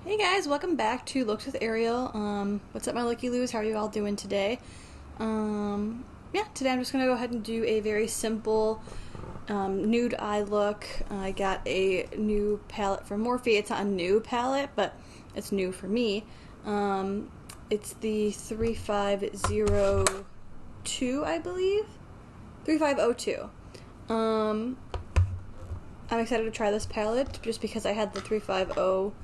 Hey guys, welcome back to Looks with Ariel. What's up, my Looky Loos? How are you all doing today? Today I'm just gonna go ahead and do a very simple nude eye look. I got a new palette from Morphe. It's not a new palette, but it's new for me. It's the 3502, I believe. 3502. I'm excited to try this palette just because I had the 350.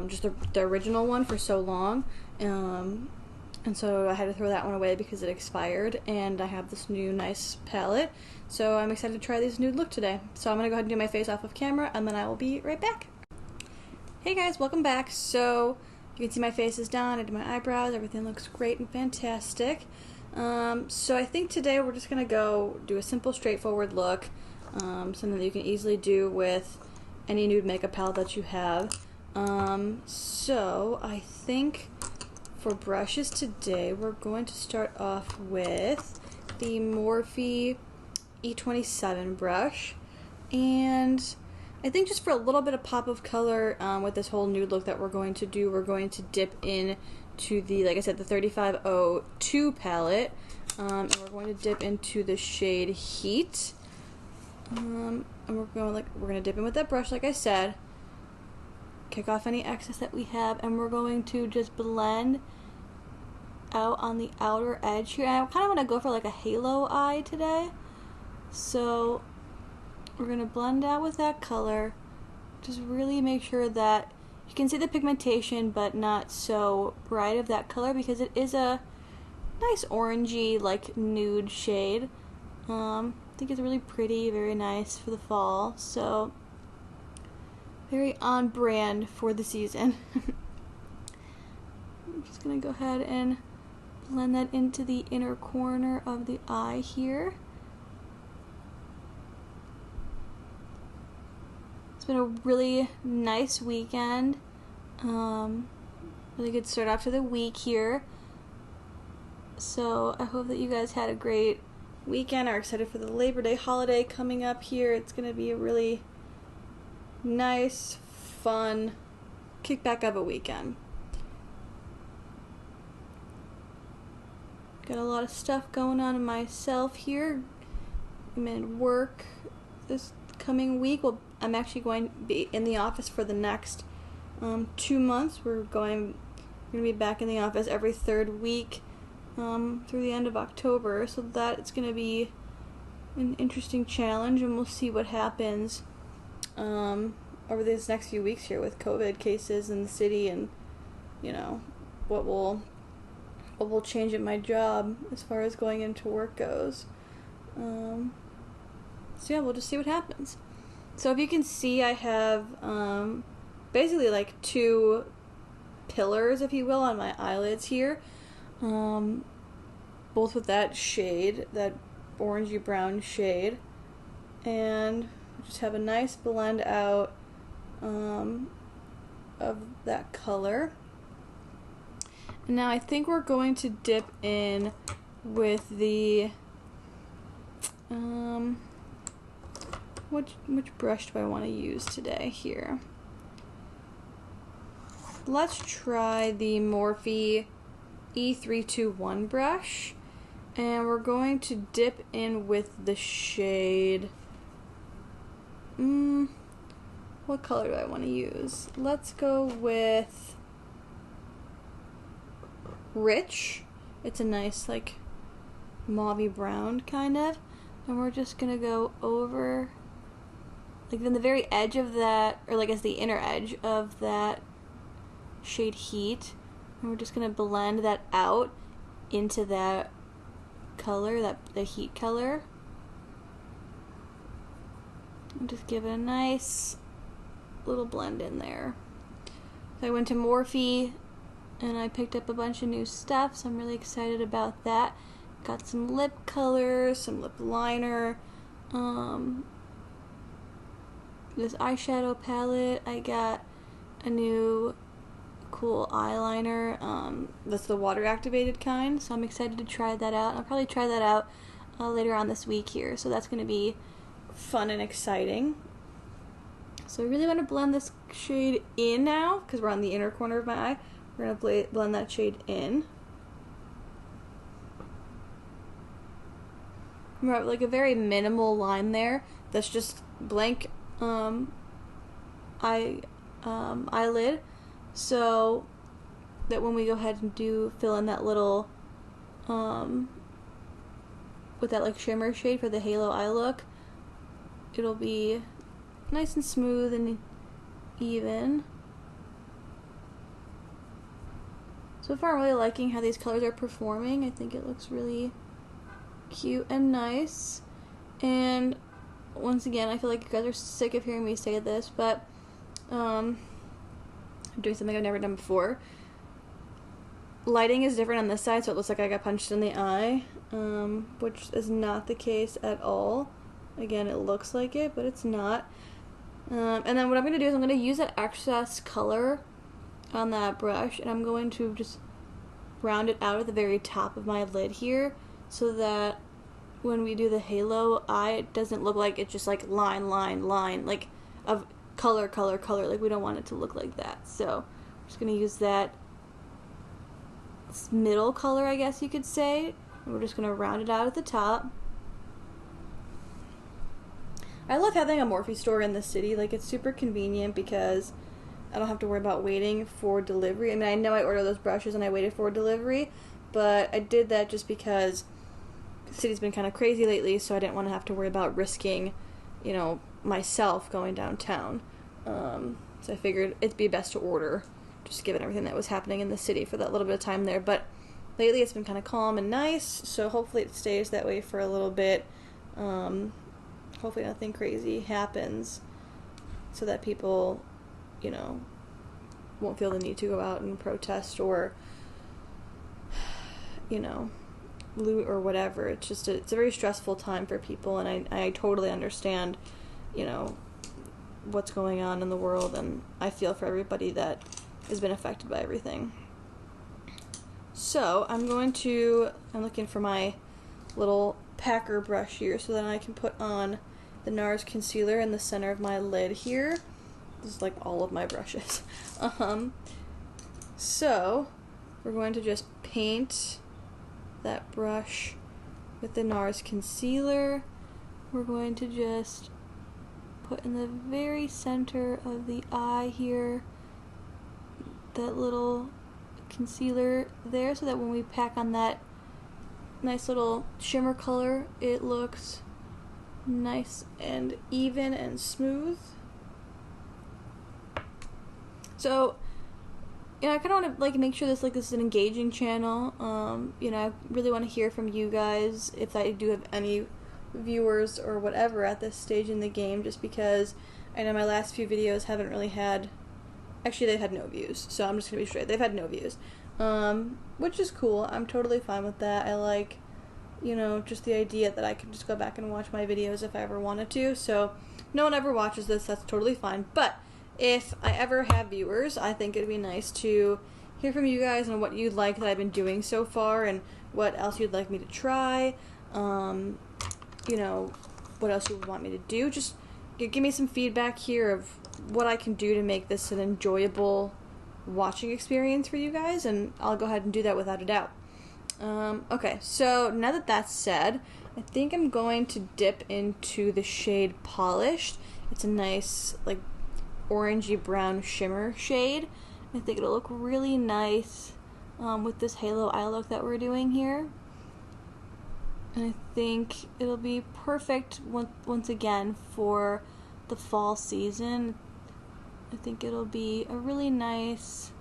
Just the original one for so long, and so I had to throw that one away because it expired, and I have this new nice palette, so I'm excited to try this nude look today. So I'm going to go ahead and do my face off of camera, and then I will be right back. Hey guys, welcome back. So you can see my face is done, I did my eyebrows, everything looks great and fantastic. So I think today we're just going to go do a simple, straightforward look, something that you can easily do with any nude makeup palette that you have. So I think for brushes today, we're going to start off with the Morphe E27 brush, and I think just for a little bit of pop of color with this whole nude look that we're going to do, we're going to dip in to the, like I said, the 3502 palette, and we're going to dip into the shade Heat, and we're going to dip in with that brush, like I said. Kick off any excess that we have, and we're going to just blend out on the outer edge here. I kind of want to go for like a halo eye today, so we're going to blend out with that color. Just really make sure that you can see the pigmentation but not so bright of that color, because it is a nice orangey, like nude shade. I think it's really pretty, very nice for the fall, so very on brand for the season. I'm just going to go ahead and blend that into the inner corner of the eye here. It's been a really nice weekend. Really good start off to the week here. So I hope that you guys had a great weekend, are excited for the Labor Day holiday coming up here. It's going to be a really nice, fun, kick back of a weekend. Got a lot of stuff going on in myself here. I'm in work this coming week. Well, I'm actually going to be in the office for the next 2 months. We're going to be back in the office every third week through the end of October. So that it's going to be an interesting challenge, and we'll see what happens over these next few weeks here with COVID cases in the city, and what will change at my job as far as going into work goes. So yeah, we'll just see what happens. So if you can see, I have basically like two pillars, if you will, on my eyelids here, both with that shade, that orangey brown shade, and just have a nice blend out of that color. And now I think we're going to dip in with the which brush do I want to use today here? Let's try the Morphe E321 brush, and we're going to dip in with the shade what color do I want to use? Let's go with Rich. It's a nice, like, mauve-y brown, kind of. And we're just going to go over, like, in the very edge of that, or like as the inner edge of that shade Heat. And we're just going to blend that out into that color, the Heat color. And just give it a nice little blend in there. So I went to Morphe and I picked up a bunch of new stuff, so I'm really excited about that. Got some lip colors, some lip liner, this eyeshadow palette. I got a new cool eyeliner, that's the water activated kind, so I'm excited to try that out. I'll probably try that out later on this week here, so that's going to be fun and exciting. So I really want to blend this shade in now, because we're on the inner corner of my eye. We're going to blend that shade in. We're at like a very minimal line there. That's just blank eyelid. So that when we go ahead and fill in that little with that like shimmer shade for the halo eye look, it'll be nice and smooth and even. So far I'm really liking how these colors are performing. I think it looks really cute and nice. And once again, I feel like you guys are sick of hearing me say this, but I'm doing something I've never done before. Lighting is different on this side, so it looks like I got punched in the eye, which is not the case at all. Again, it looks like it, but it's not. And then what I'm going to do is I'm going to use that excess color on that brush, and I'm going to just round it out at the very top of my lid here, so that when we do the halo eye, it doesn't look like it's just like line, like of color, like we don't want it to look like that. So I'm just going to use that middle color, I guess you could say, and we're just going to round it out at the top. I love having a Morphe store in the city. Like, it's super convenient because I don't have to worry about waiting for delivery. I mean, I know I ordered those brushes and I waited for delivery, but I did that just because the city's been kind of crazy lately, so I didn't want to have to worry about risking, you know, myself going downtown. So I figured it'd be best to order, just given everything that was happening in the city for that little bit of time there. But lately it's been kind of calm and nice, so hopefully it stays that way for a little bit. Hopefully nothing crazy happens so that people, you know, won't feel the need to go out and protest or, you know, loot or whatever. It's just it's a very stressful time for people, and I totally understand, you know, what's going on in the world, and I feel for everybody that has been affected by everything. So I'm looking for my little packer brush here so that I can put on the NARS concealer in the center of my lid here. This is like all of my brushes. So we're going to just paint that brush with the NARS concealer. We're going to just put in the very center of the eye here that little concealer there, so that when we pack on that nice little shimmer color, it looks nice and even and smooth. So, you know, I kind of want to like make sure this is an engaging channel. You know, I really want to hear from you guys if I do have any viewers or whatever at this stage in the game, just because I know my last few videos haven't really had, actually they've had no views, so I'm just gonna be straight, they've had no views, which is cool. I'm totally fine with that. I like, you know, just the idea that I can just go back and watch my videos if I ever wanted to. So no one ever watches this, that's totally fine. But if I ever have viewers, I think it'd be nice to hear from you guys on what you'd like that I've been doing so far, and what else you'd like me to try, you know, what else you would want me to do. Just give me some feedback here of what I can do to make this an enjoyable watching experience for you guys, and I'll go ahead and do that without a doubt. Okay, so now that that's said, I think I'm going to dip into the shade Polished. It's a nice, like, orangey brown shimmer shade. I think it'll look really nice with this halo eye look that we're doing here. And I think it'll be perfect once again for the fall season. I think it'll be a really nice,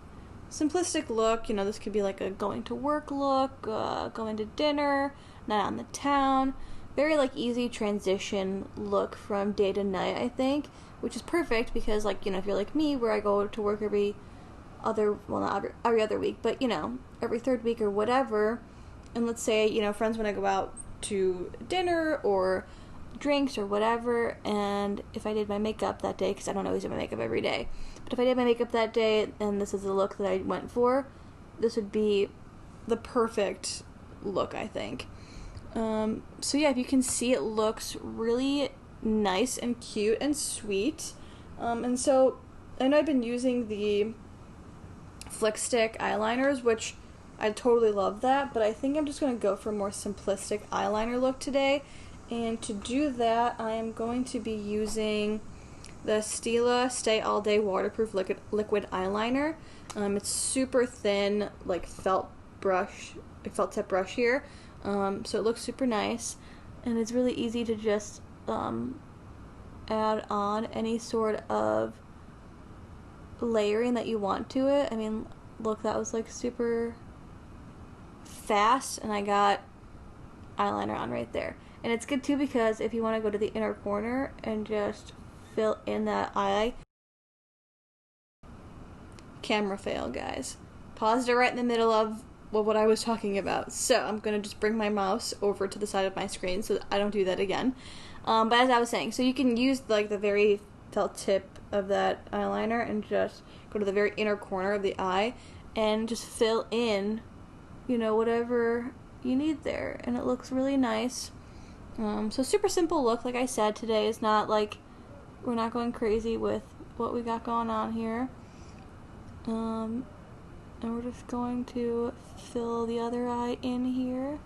simplistic look. You know, this could be like a going to work look, going to dinner, night on the town. Very like easy transition look from day to night, I think, which is perfect because, like, you know, if you're like me, where I go to work every other, well, not every other week, but, you know, every third week or whatever, and let's say, you know, friends want to go out to dinner or drinks or whatever, and if I did my makeup that day, because I don't always do my makeup every day, but if I did my makeup that day and this is the look that I went for, this would be the perfect look, I think. So yeah, if you can see, it looks really nice and cute and sweet. And so I know I've been using the Flick Stick eyeliners, which I totally love that, but I think I'm just going to go for a more simplistic eyeliner look today. And to do that, I am going to be using the Stila Stay All Day Waterproof Liquid Eyeliner. It's super thin, like felt tip brush here, so it looks super nice, and it's really easy to just add on any sort of layering that you want to it. I mean, look, that was like super fast, and I got eyeliner on right there. And it's good too because if you want to go to the inner corner and just fill in that eye. Camera fail, guys. Paused it right in the middle of what I was talking about. So I'm going to just bring my mouse over to the side of my screen so that I don't do that again. But as I was saying, so you can use like the very felt tip of that eyeliner and just go to the very inner corner of the eye and just fill in, you know, whatever you need there. And it looks really nice. So super simple look. Like I said, today is not like, we're not going crazy with what we got going on here. And we're just going to fill the other eye in here.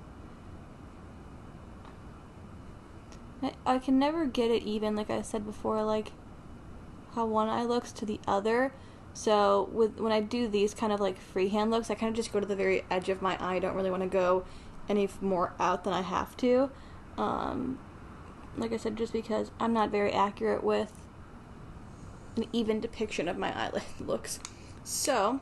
I can never get it even, like I said before, like how one eye looks to the other. So when I do these kind of like freehand looks, I kind of just go to the very edge of my eye. I don't really want to go any more out than I have to. Like I said, just because I'm not very accurate with an even depiction of my eyelid looks. So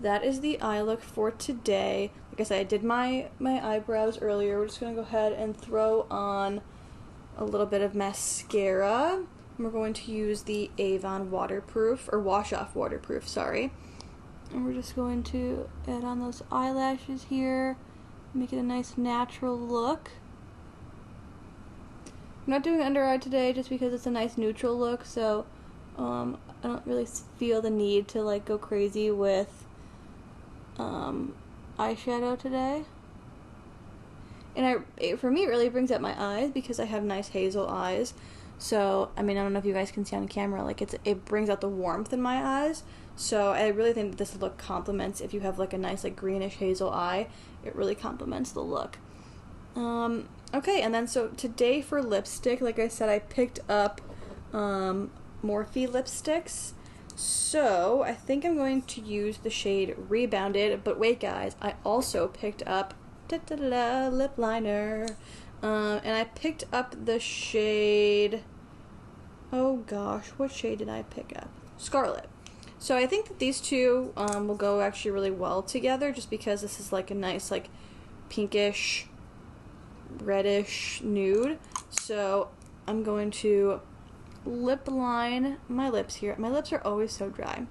that is the eye look for today. Like I said, I did my eyebrows earlier. We're just going to go ahead and throw on a little bit of mascara. We're going to use the Avon waterproof, or wash off waterproof, sorry. And we're just going to add on those eyelashes here, make it a nice natural look. I'm not doing under eye today just because it's a nice neutral look, so I don't really feel the need to like go crazy with eyeshadow today. And for me, it really brings out my eyes because I have nice hazel eyes. So, I mean, I don't know if you guys can see on camera, like it brings out the warmth in my eyes. So I really think that this look complements, if you have like a nice like greenish hazel eye, it really complements the look. Okay, and then so today for lipstick, like I said, I picked up Morphe lipsticks. So I think I'm going to use the shade Rebounded, but wait guys, I also picked up lip liner. And I picked up the shade, oh gosh, what shade did I pick up? Scarlet. So I think that these two will go actually really well together, just because this is like a nice like pinkish, reddish nude. So I'm going to lip line my lips here. My lips are always so dry.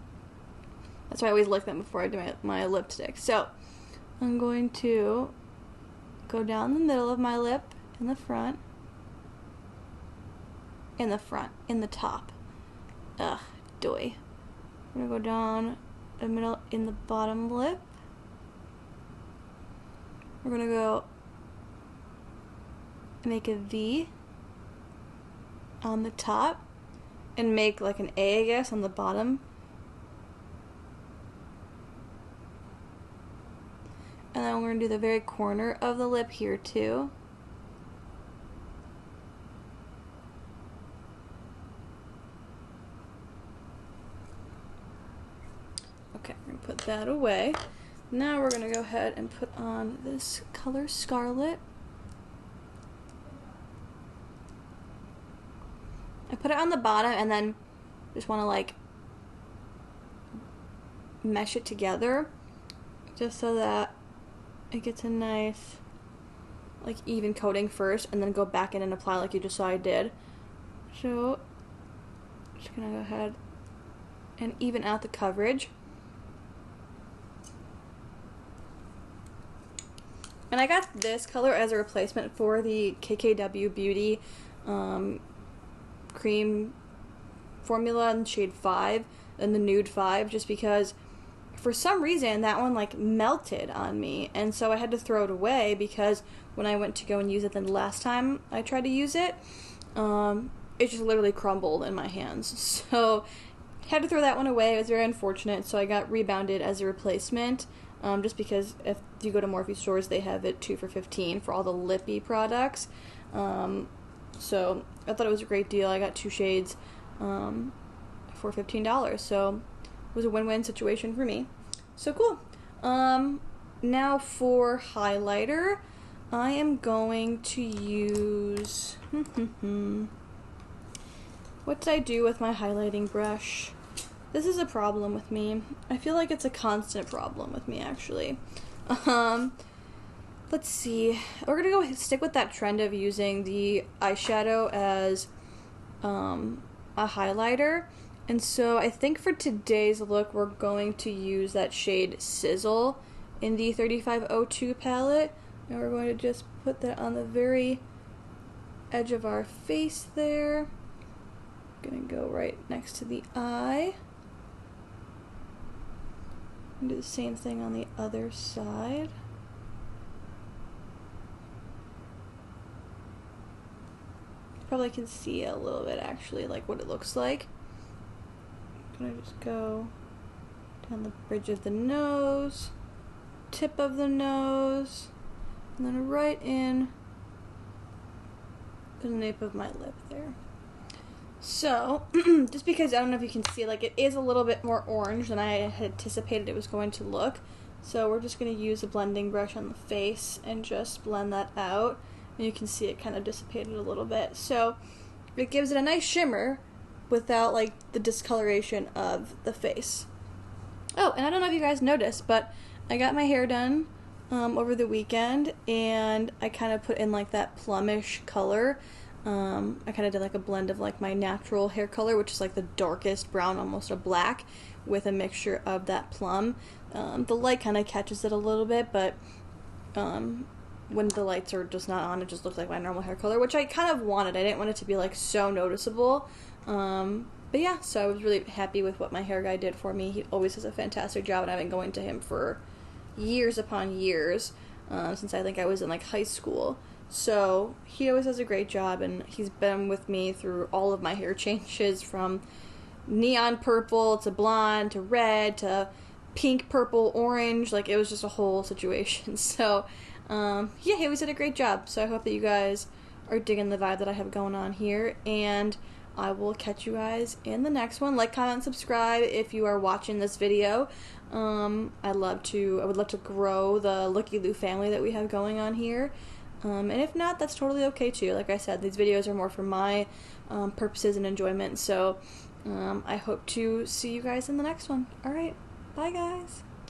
That's why I always lick them before I do my lipstick. So I'm going to go down the middle of my lip, in the front, in the top. Ugh, doy. I'm gonna go down the middle in the bottom lip. We're gonna go make a V on the top and make like an A, I guess, on the bottom. And then we're gonna do the very corner of the lip here too. Okay, we're gonna put that away. Now we're gonna go ahead and put on this color Scarlet. I put it on the bottom and then just want to like mesh it together just so that it gets a nice like even coating first, and then go back in and apply like you just saw I did. So just gonna go ahead and even out the coverage. And I got this color as a replacement for the KKW Beauty cream formula in shade 5 and the nude 5, just because for some reason that one like melted on me, and so I had to throw it away because when I went to go and use it the last time I tried to use it, it just literally crumbled in my hands. So had to throw that one away. It was very unfortunate. So I got Rebounded as a replacement, just because if you go to Morphe stores, they have it 2 for $15 for all the lippy products. So I thought it was a great deal. I got 2 shades for $15. So it was a win-win situation for me. So cool. Now for highlighter, I am going to use... What did I do with my highlighting brush? This is a problem with me. I feel like it's a constant problem with me, actually. Let's see. We're gonna go stick with that trend of using the eyeshadow as a highlighter. And so I think for today's look, we're going to use that shade Sizzle in the 3502 palette. And we're going to just put that on the very edge of our face there. Gonna go right next to the eye. And do the same thing on the other side. Probably can see a little bit actually, like what it looks like. I'm gonna just go down the bridge of the nose, tip of the nose, and then right in the nape of my lip there. So, just because I don't know if you can see, like it is a little bit more orange than I had anticipated it was going to look. So we're just going to use a blending brush on the face and just blend that out. And you can see it kind of dissipated a little bit. So it gives it a nice shimmer without like the discoloration of the face. Oh, and I don't know if you guys noticed, but I got my hair done over the weekend, and I kind of put in like that plumish color. I kind of did like a blend of like my natural hair color, which is like the darkest brown, almost a black, with a mixture of that plum. The light kind of catches it a little bit, but when the lights are just not on, it just looks like my normal hair color, which I kind of wanted. I didn't want it to be like so noticeable. But yeah, so I was really happy with what my hair guy did for me. He always does a fantastic job, and I've been going to him for years upon years, since I think I was in like high school. So he always does a great job, and he's been with me through all of my hair changes, from neon purple to blonde to red to pink, purple, orange. Like, it was just a whole situation. So yeah, he always did a great job. So I hope that you guys are digging the vibe that I have going on here, and I will catch you guys in the next one. Like, comment, subscribe if you are watching this video. I would love to grow the Looky Lou family that we have going on here. And if not, that's totally okay too. Like I said, these videos are more for my purposes and enjoyment. So I hope to see you guys in the next one. Alright, bye guys.